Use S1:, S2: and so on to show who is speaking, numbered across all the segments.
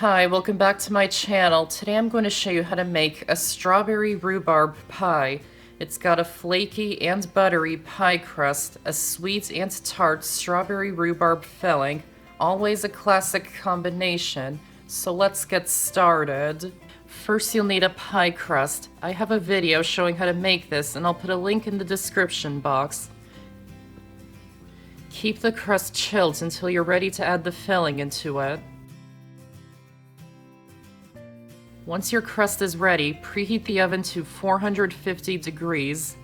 S1: Hi, welcome back to my channel. Today I'm going to show you how to make a strawberry rhubarb pie. It's got a flaky and buttery pie crust, a sweet and tart strawberry rhubarb filling, always a classic combination. So let's get started. First you'll need a pie crust. I have a video showing how to make this and I'll put a link in the description box. Keep the crust chilled until you're ready to add the filling into it. Once your crust is ready, preheat the oven to 450 degrees.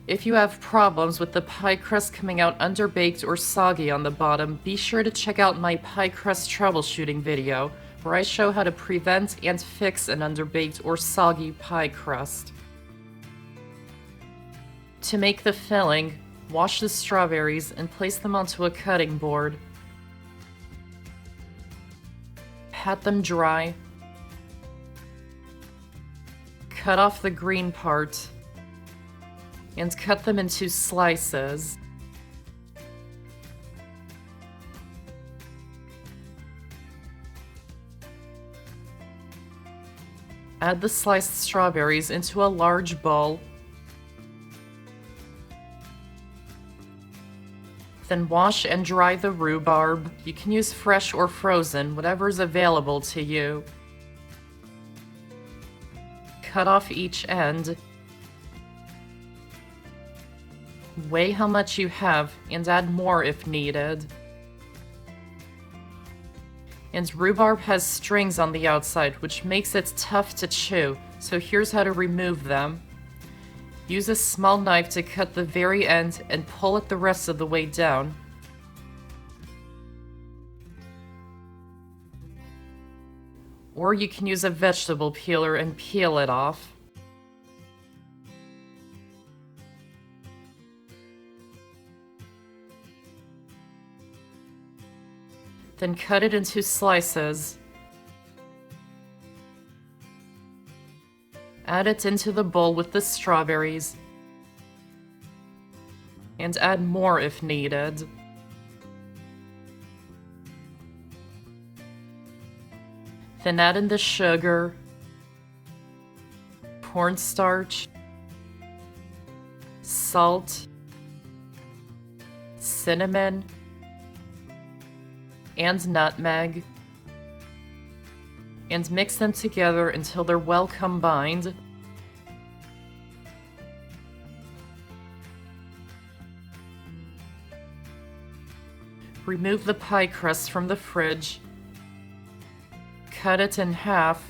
S1: If you have problems with the pie crust coming out underbaked or soggy on the bottom, be sure to check out my pie crust troubleshooting video, where I show how to prevent and fix an underbaked or soggy pie crust. To make the filling, wash the strawberries and place them onto a cutting board. Pat them dry. Cut off the green part and cut them into slices. Add the sliced strawberries into a large bowl. Then wash and dry the rhubarb. You can use fresh or frozen, whatever is available to you. Cut off each end. Weigh how much you have and add more if needed. And rhubarb has strings on the outside, which makes it tough to chew, so here's how to remove them. Use a small knife to cut the very end and pull it the rest of the way down. Or you can use a vegetable peeler and peel it off. Then cut it into slices. Add it into the bowl with the strawberries, and add more if needed. Then add in the sugar, cornstarch, salt, cinnamon, and nutmeg, and mix them together until they're well combined. Remove the pie crust from the fridge. Cut it in half.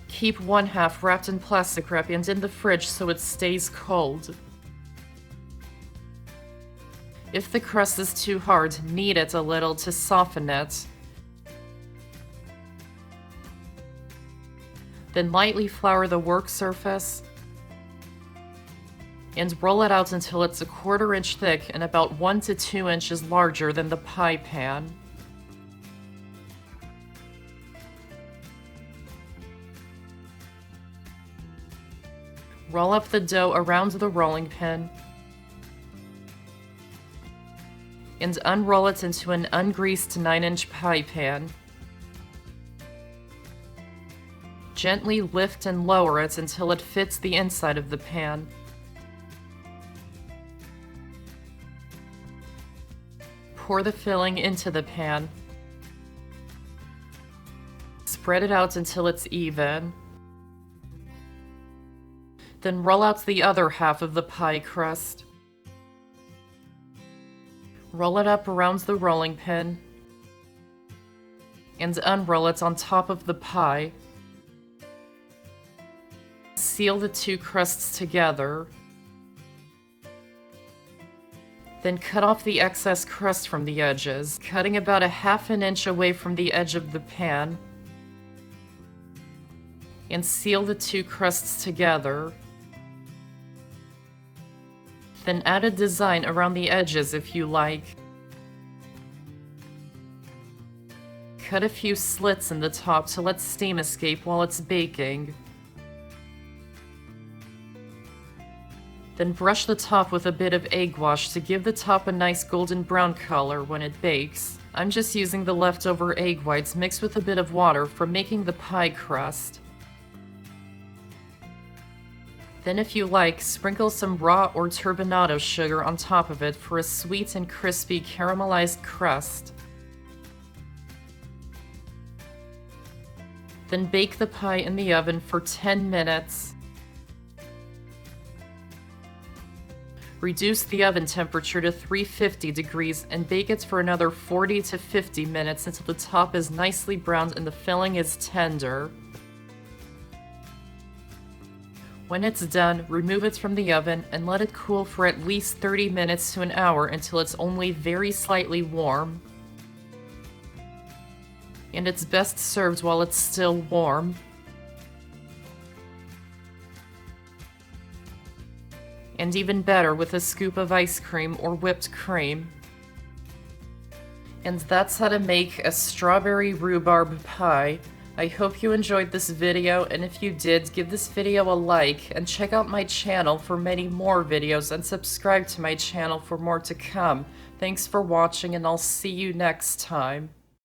S1: Keep one half wrapped in plastic wrap and in the fridge so it stays cold. If the crust is too hard, knead it a little to soften it. Then lightly flour the work surface and roll it out until it's a 1/4 inch thick and about 1 to 2 inches larger than the pie pan. Roll up the dough around the rolling pin and unroll it into an ungreased 9-inch pie pan. Gently lift and lower it until it fits the inside of the pan. Pour the filling into the pan. Spread it out until it's even. Then roll out the other half of the pie crust. Roll it up around the rolling pin and unroll it on top of the pie. Seal the two crusts together. Then cut off the excess crust from the edges, cutting about 1/2 inch away from the edge of the pan. And seal the two crusts together. Then add a design around the edges if you like. Cut a few slits in the top to let steam escape while it's baking. Then brush the top with a bit of egg wash to give the top a nice golden brown color when it bakes. I'm just using the leftover egg whites mixed with a bit of water for making the pie crust. Then if you like, sprinkle some raw or turbinado sugar on top of it for a sweet and crispy caramelized crust. Then bake the pie in the oven for 10 minutes. Reduce the oven temperature to 350 degrees and bake it for another 40 to 50 minutes until the top is nicely browned and the filling is tender. When it's done, remove it from the oven and let it cool for at least 30 minutes to an hour until it's only very slightly warm. And it's best served while it's still warm. And even better with a scoop of ice cream or whipped cream. And that's how to make a strawberry rhubarb pie. I hope you enjoyed this video, and if you did, give this video a like, and check out my channel for many more videos, and subscribe to my channel for more to come. Thanks for watching, and I'll see you next time.